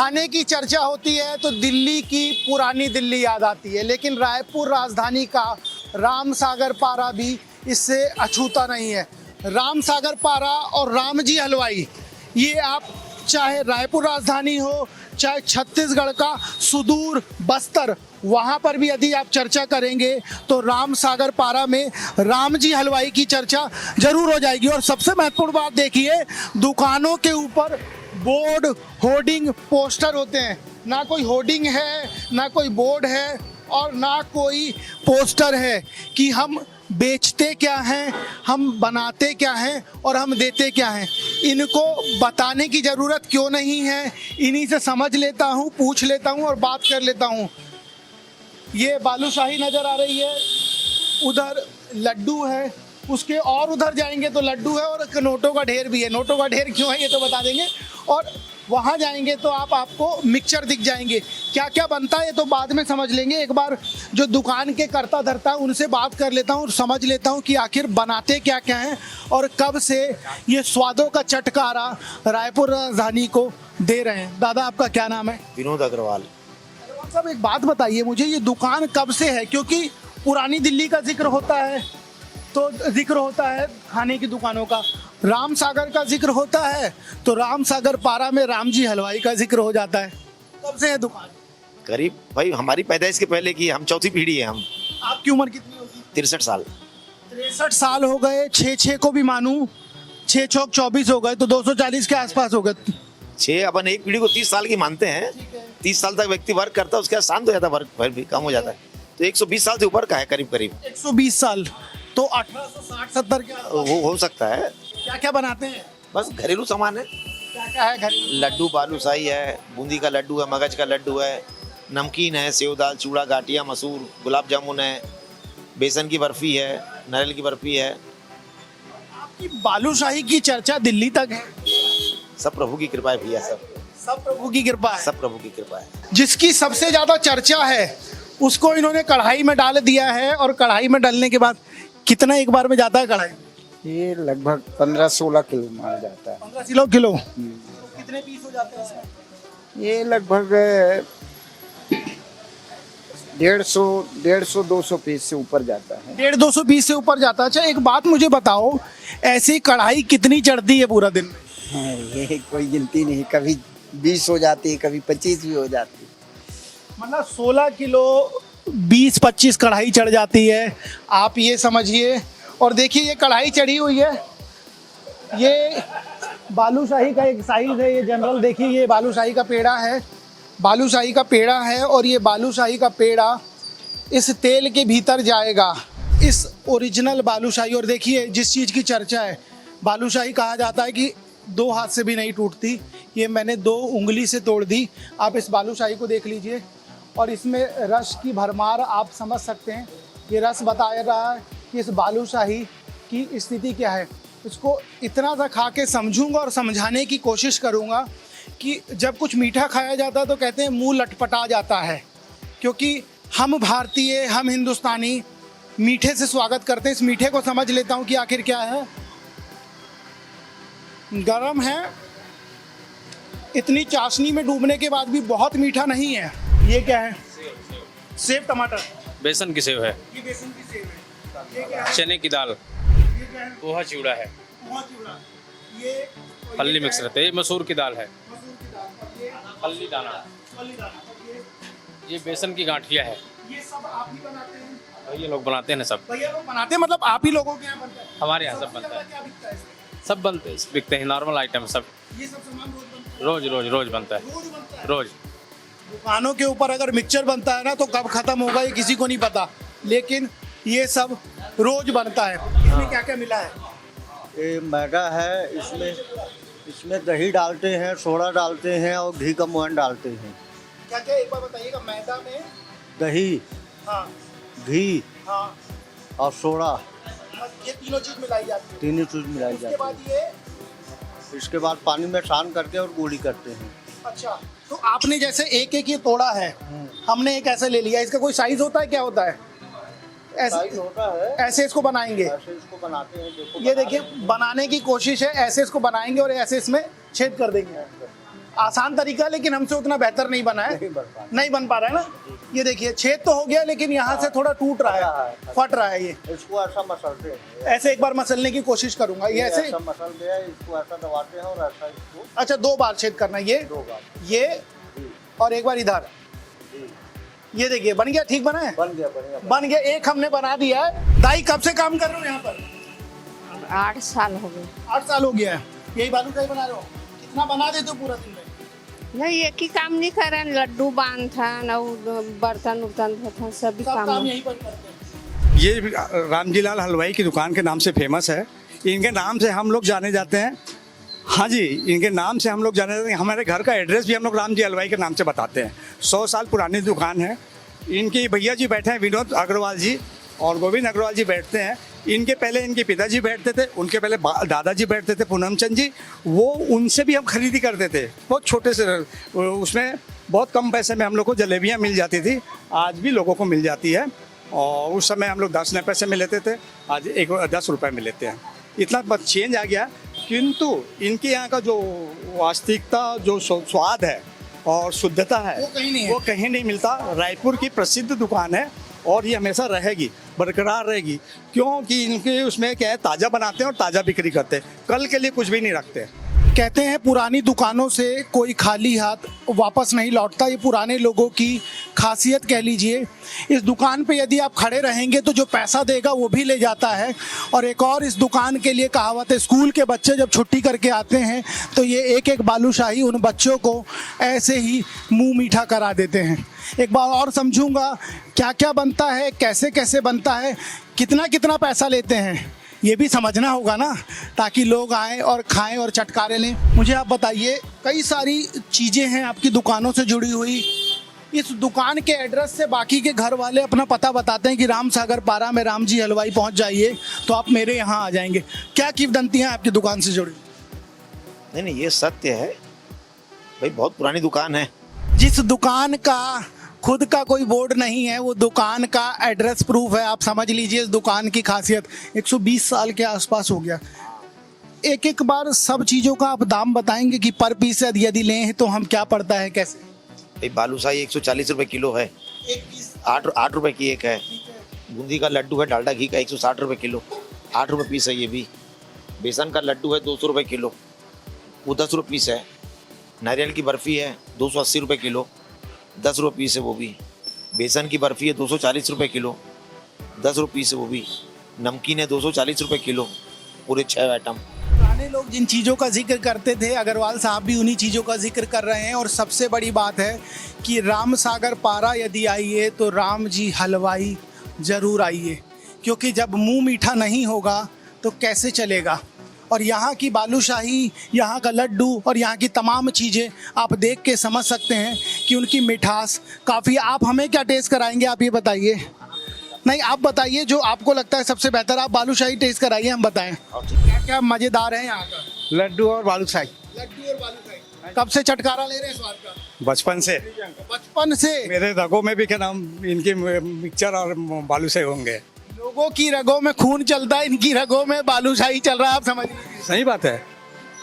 खाने की चर्चा होती है तो दिल्ली की पुरानी दिल्ली याद आती है, लेकिन रायपुर राजधानी का राम सागर पारा भी इससे अछूता नहीं है। राम सागर पारा और रामजी हलवाई, ये आप चाहे रायपुर राजधानी हो, चाहे छत्तीसगढ़ का सुदूर बस्तर, वहाँ पर भी यदि आप चर्चा करेंगे तो राम सागर पारा में रामजी हलवाई की चर्चा जरूर हो जाएगी। और सबसे महत्वपूर्ण बात देखिए, दुकानों के ऊपर बोर्ड, होर्डिंग, पोस्टर होते हैं। ना कोई होर्डिंग है, ना कोई बोर्ड है और ना कोई पोस्टर है कि हम बेचते क्या हैं, हम बनाते क्या हैं और हम देते क्या हैं। इनको बताने की ज़रूरत क्यों नहीं है, इन्हीं से समझ लेता हूँ, पूछ लेता हूँ और बात कर लेता हूँ। ये बालूशाही नज़र आ रही है, उधर लड्डू है, उसके और उधर जाएंगे तो लड्डू है और नोटों का ढेर भी है। नोटों का ढेर क्यों है ये तो बता देंगे। और वहाँ जाएंगे तो आपको मिक्सचर दिख जाएंगे। क्या क्या बनता है ये तो बाद में समझ लेंगे। एक बार जो दुकान के करता धरता है उनसे बात कर लेता हूँ और समझ लेता हूँ कि आखिर बनाते क्या क्या हैं और कब से ये स्वादों का चटकारा रायपुर राजधानी को दे रहे हैं। दादा, आपका क्या नाम है? विनोद अग्रवाल। सब एक बात बताइए मुझे, ये दुकान कब से है? क्योंकि पुरानी दिल्ली का जिक्र होता है तो जिक्र होता है खाने की दुकानों का, राम सागर का जिक्र होता है तो राम सागर पारा में रामजी हलवाई का जिक्र हो जाता है। कब से है दुकान? करीब भाई हमारी पैदाइश के पहले की, हम चौथी पीढ़ी है। हम आपकी उम्र कितनी होगी? 63 साल। 63 साल हो गए। 6 को भी मानूं, 6 चौक 24 हो गए तो 240 के आसपास हो गए। 6 अपन एक पीढ़ी को 30 साल की मानते हैं। 30 साल तक व्यक्ति वर्क करता है, उसके बाद शांत हो जाता है, वर्क फिर भी कम हो जाता है। तो 120 साल से ऊपर का है करीब करीब। 120 साल तो 1860-70 के वो हो सकता है। क्या क्या बनाते हैं? बस घरेलू सामान है। क्या क्या है घर? लड्डू बालूशाही है, बूंदी का लड्डू है, मगज का लड्डू है, नमकीन है, सेव दाल चूड़ा गाठिया मसूर, गुलाब जामुन है, बेसन की बर्फी है, नारियल की बर्फी है। आपकी बालूशाही की चर्चा दिल्ली तक है। सब प्रभु की कृपा है भैया, सब प्रभु की कृपा है। सब प्रभु की कृपा है। जिसकी सबसे ज्यादा चर्चा है उसको इन्होंने कढ़ाई में डाल दिया है। और कढ़ाई में डालने के बाद कितना एक बार में जाता है कढ़ाई? ये लगभग 15-16 किलो माल जाता है। 15 किलो। तो कितने पीस हो जाते हैं इसमें? ये लगभग 150-200 पीस से ऊपर जाता है। 150-200 पीस से ऊपर जाता है। अच्छा, एक बात मुझे बताओ, ऐसी कढ़ाई कितनी चढ़ती है पूरा दिन में? हाँ, ये कोई गिनती नहीं, कभी 20 हो जाती है, कभी 25 भी हो जाती है। मतलब 16 किलो 20-25 कढ़ाई चढ़ जाती है, आप ये समझिए। और देखिए ये कढ़ाई चढ़ी हुई है, ये बालूशाही का एक साइज है। ये जनरल देखिए, ये बालूशाही का पेड़ा है, बालूशाही का पेड़ा है। और ये बालूशाही का पेड़ा इस तेल के भीतर जाएगा, इस ओरिजिनल बालूशाही। और देखिए जिस चीज़ की चर्चा है, बालूशाही कहा जाता है कि 2 हाथ से भी नहीं टूटती। ये मैंने 2 उंगली से तोड़ दी। आप इस बालूशाही को देख लीजिए और इसमें रस की भरमार आप समझ सकते हैं। ये रस बता रहा है कि इस बालूशाही की स्थिति क्या है। इसको इतना सा खा के समझूंगा और समझाने की कोशिश करूंगा कि जब कुछ मीठा खाया जाता है तो कहते हैं मुंह लटपटा जाता है, क्योंकि हम भारतीय, हम हिंदुस्तानी मीठे से स्वागत करते हैं। इस मीठे को समझ लेता हूँ कि आखिर क्या है। गरम है, इतनी चाशनी में डूबने के बाद भी बहुत मीठा नहीं है। ये क्या है? सेव टमाटर। बेसन की सेव है। ये बेसन की सेव है। ये क्या है? चने की दाल। ये क्या है? पोहा चिवड़ा है। पोहा चिवड़ा। ये फल्ली मिक्स रहते हैं। ये मसूर की दाल है। मसूर की दाल। और ये फल्ली दाना। फली दाना। और ये बेसन की गांठिया है। ये सब आप ही बनाते हैं? भैया लोग बनाते हैं सब। भैया लोग बनाते हैं, मतलब आप ही लोगों के यहाँ बनता है? हमारे यहाँ सब सबसे बनता है। ज़्यादा क्या बिकता है इसमें? सब बनते बिकते हैं, नॉर्मल आइटम सब। ये सब सामान रोज बनता है? रोज रोज रोज बनता है। रोज बनता है। रोज। दुकानों के ऊपर अगर मिक्सचर बनता है ना तो कब खत्म होगा ये किसी को नहीं पता, लेकिन ये सब रोज बनता है। इसमें क्या क्या मिला है? ये मैदा है, इसमें दही डालते हैं, सोडा डालते हैं और घी का मोहन डालते हैं। क्या क्या एक बार बताइएगा। मैदा में दही, हाँ घी हाँ, और सोडा, ये तीनों चीज मिलाई जाती है। तीनों चीज मिलाई उसके जाती बाद ये, है। इसके बाद पानी में सान करके और गोली करते हैं। अच्छा, तो आपने जैसे एक एक ये तोड़ा है, हमने एक ऐसे ले लिया, इसका कोई साइज होता है? क्या होता है? साइज ऐसे होता है, ऐसे इसको बनाएंगे। ऐसे इसको बनाते हैं। देखो ये देखिए बनाने की कोशिश है, ऐसे इसको बनाएंगे और ऐसे इसमें छेद कर देंगे। आसान तरीका है, लेकिन हमसे उतना बेहतर नहीं बना है, नहीं बन पा रहा है ना। ये देखिए छेद तो हो गया, लेकिन यहाँ से थोड़ा टूट रहा है, फट रहा है। ये इसको ऐसा मसलते हैं, ऐसे एक बार मसलने की कोशिश करूंगा। ये ऐसे ऐसा मसलते हैं, इसको ऐसा दबाते हैं और ऐसा इसको अच्छा 2 बार छेद करना है। ये 2 बार, ये और एक बार इधर। ये देखिए बन गया, ठीक बना है, बन गया, बढ़िया बन गया। एक हमने बना दिया है। दाई कब से काम कर रहे हो यहाँ पर? 8 साल हो गए। 8 साल हो गया है। यही बालूशाही बना रहे हो? कितना बना देते हो पूरा दिन में? नहीं, एक ही काम नहीं कर रहे हैं, लड्डू बांधन और बर्तन उर्तन धोतन सभी सब काम काम यहीं पर करते हैं। ये रामजीलाल हलवाई की दुकान के नाम से फेमस है। इनके नाम से हम लोग जाने जाते हैं। हाँ जी, इनके नाम से हम लोग जाने जाते हैं। हमारे घर का एड्रेस भी हम लोग रामजी हलवाई के नाम से बताते हैं। 100 साल पुरानी दुकान है। इनके भैया जी बैठे हैं, विनोद अग्रवाल जी और गोविंद अग्रवाल जी बैठते हैं। इनके पहले इनके पिताजी बैठते थे, उनके पहले दादाजी बैठते थे पूनमचंद जी। वो उनसे भी हम खरीदी करते थे, बहुत छोटे से, उसमें बहुत कम पैसे में हम लोग को जलेबियाँ मिल जाती थी। आज भी लोगों को मिल जाती है। और उस समय हम लोग 10 पैसे में लेते थे, आज 10 रुपये में लेते हैं। इतना बस चेंज आ गया, किंतु इनके यहाँ का जो वास्तविकता, जो स्वाद है और शुद्धता है, वो कहीं नहीं मिलता। रायपुर की प्रसिद्ध दुकान है और ये हमेशा रहेगी, बरकरार रहेगी, क्योंकि इनके उसमें क्या है, ताज़ा बनाते हैं और ताज़ा बिक्री करते हैं, कल के लिए कुछ भी नहीं रखते। कहते हैं पुरानी दुकानों से कोई खाली हाथ वापस नहीं लौटता। ये पुराने लोगों की खासियत कह लीजिए। इस दुकान पे यदि आप खड़े रहेंगे तो जो पैसा देगा वो भी ले जाता है। और एक और इस दुकान के लिए कहावत है, स्कूल के बच्चे जब छुट्टी करके आते हैं तो ये एक एक बालूशाही उन बच्चों को ऐसे ही मुंह मीठा करा देते हैं। एक बार और समझूंगा क्या क्या बनता है, कैसे कैसे बनता है, कितना कितना पैसा लेते हैं, ये भी समझना होगा ना, ताकि लोग आएँ और खाएं और चटकारे लें। मुझे आप बताइए, कई सारी चीज़ें हैं आपकी दुकानों से जुड़ी हुई। इस दुकान के एड्रेस से बाकी के घर वाले अपना पता बताते हैं कि राम सागर पारा में राम जी हलवाई पहुंच जाइए तो आप मेरे यहाँ आ जाएंगे। क्या किंवदंती हैं आपकी दुकान से जुड़ी? नहीं नहीं, ये सत्य है भाई, बहुत पुरानी दुकान है। जिस दुकान का खुद का कोई बोर्ड नहीं है, वो दुकान का एड्रेस प्रूफ है। आप समझ लीजिए इस दुकान की खासियत। 120 साल के आसपास हो गया। एक एक बार सब चीज़ों का आप दाम बताएंगे कि पर पीस यदि लें तो हम क्या पड़ता है, कैसे? भाई बालूशाही 140 रुपये किलो है, एक पीस 8 रुपये की एक है। बूंदी का लड्डू है डालडा घी का 160 रुपये किलो, 8 रुपये पीस है ये भी। बेसन का लड्डू है 200 रुपये किलो, वो 10 रुपये पीस है। नारियल की बर्फ़ी है 280 रुपये किलो, 10 रुपये पीस है वो भी। बेसन की बर्फ़ी है 240 रुपये किलो, 10 रुपये पीस है वो भी। नमकीन है 240 रुपये किलो, पूरे 6 आइटम। पुराने लोग जिन चीज़ों का जिक्र करते थे, अग्रवाल साहब भी उन्हीं चीज़ों का जिक्र कर रहे हैं। और सबसे बड़ी बात है कि राम सागर पारा यदि आइए तो राम जी हलवाई ज़रूर आइए, क्योंकि जब मुंह मीठा नहीं होगा तो कैसे चलेगा। और यहाँ की बालूशाही, यहाँ का लड्डू और यहाँ की तमाम चीज़ें आप देख के समझ सकते हैं कि उनकी मिठास काफ़ी। आप हमें क्या टेस्ट कराएंगे, आप ये बताइए। नहीं, आप बताइए जो आपको लगता है सबसे बेहतर। आप बालूशाही टेस्ट कराइए, हम बताएं क्या क्या मज़ेदार है यहाँ का। लड्डू और बालूशाही। लड्डू और बालूशाही कब से चटकारा ले रहे हैं स्वाद का? बचपन से। बचपन से मेरे रगों में भी क्या नाम, इनकी मिक्सचर और बालूशाही होंगे। लोगों की रगों में खून चलता है, इनकी रगों में बालूशाही चल रहा है, आप समझ लीजिए। सही बात है।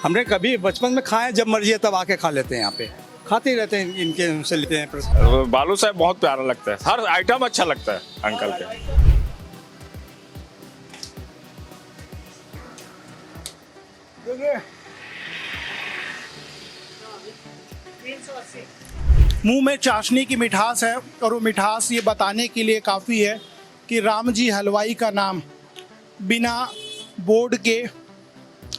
हमने कभी बचपन में खाए, जब मर्जी है तब आके खा लेते हैं। यहाँ पे खाते ही रहते हैं, इनके उनसे लेते हैं। बालूशाही बहुत प्यारा लगता है, हर आइटम अच्छा लगता है अंकल के। मुंह में चाशनी की मिठास है, और वो मिठास ये बताने के लिए काफ़ी है कि राम जी हलवाई का नाम बिना बोर्ड के,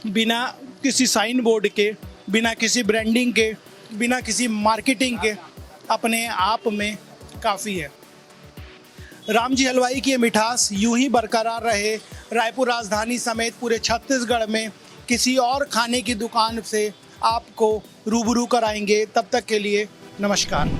बिना किसी साइन बोर्ड के, बिना किसी ब्रांडिंग के, बिना किसी मार्केटिंग के अपने आप में काफ़ी है। राम जी हलवाई की ये मिठास यूं ही बरकरार रहे। रायपुर राजधानी समेत पूरे छत्तीसगढ़ में किसी और खाने की दुकान से आपको रूबरू कराएंगे। तब तक के लिए नमस्कार।